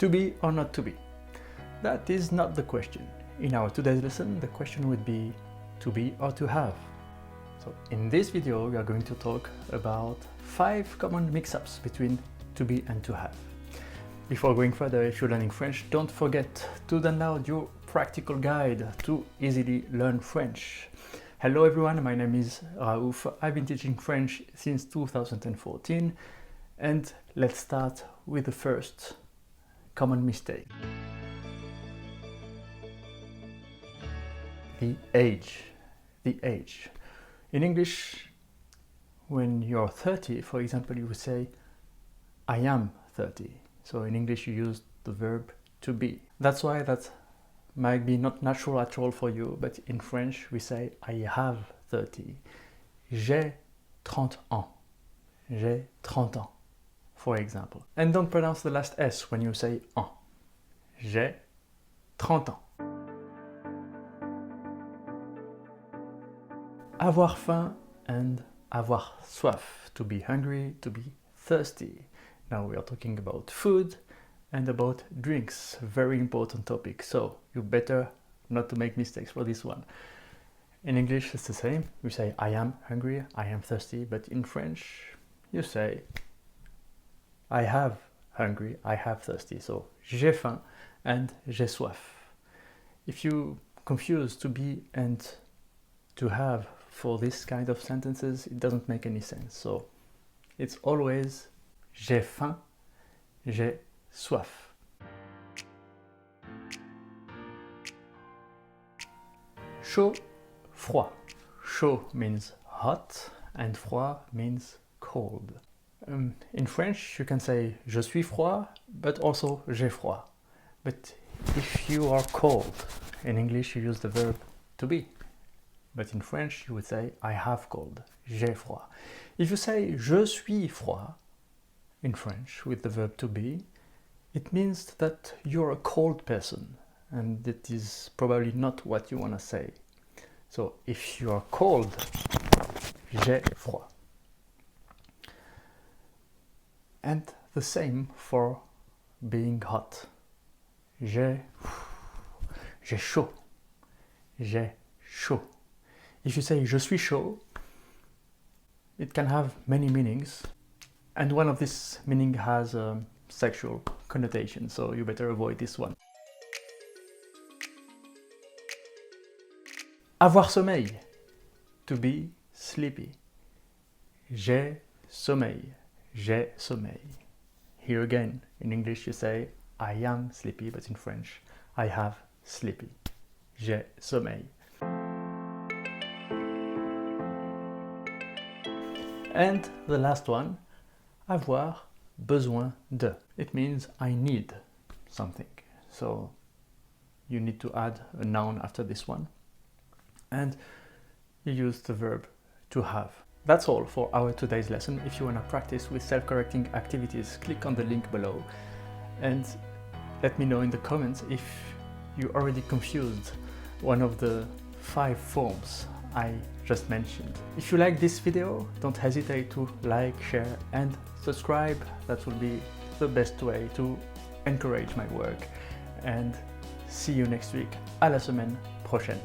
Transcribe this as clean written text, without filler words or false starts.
To be or not to be? That is not the question. In our today's lesson, the question would be to be or to have. So in this video, we are going to talk about 5 common mix-ups between to be and to have. Before going further, if you're learning French, don't forget to download your practical guide to easily learn French. Hello everyone, my name is Raouf. I've been teaching French since 2014, and let's start with the first common mistake. The age. In English, when you're 30, for example, you would say, I am 30. So in English, you use the verb to be. That's why that might be not natural at all for you, but in French, we say, I have 30. J'ai 30 ans. J'ai 30 ans, for example. And don't pronounce the last S when you say en. J'ai 30 ans. Avoir faim and avoir soif. To be hungry, to be thirsty. Now we are talking about food and about drinks. Very important topic. So you better not to make mistakes for this one. In English it's the same. We say I am hungry, I am thirsty. But in French you say I have hungry, I have thirsty. So j'ai faim and j'ai soif. If you confuse to be and to have for this kind of sentences, it doesn't make any sense. So it's always j'ai faim, j'ai soif. Chaud, froid. Chaud means hot and froid means cold. In French you can say je suis froid, but also j'ai froid. But if you are cold, in English you use the verb to be. But in French you would say I have cold, j'ai froid. If you say je suis froid in French with the verb to be, it means that you're a cold person, and that is probably not what you want to say. So if you are cold, j'ai froid. And the same for being hot. J'ai chaud. J'ai chaud. If you say je suis chaud, it can have many meanings, and one of these meanings has a sexual connotation, so you better avoid this one. Avoir sommeil. To be sleepy. J'ai sommeil. J'ai sommeil. Here again, in English you say I am sleepy, but in French I have sleepy. J'ai sommeil. And the last one, avoir besoin de. It means I need something. So you need to add a noun after this one. And you use the verb to have. That's all for our today's lesson. If you want to practice with self-correcting activities, click on the link below and let me know in the comments if you already confused one of the 5 forms I just mentioned. If you like this video, don't hesitate to like, share and subscribe. That will be the best way to encourage my work. And see you next week. À la semaine prochaine.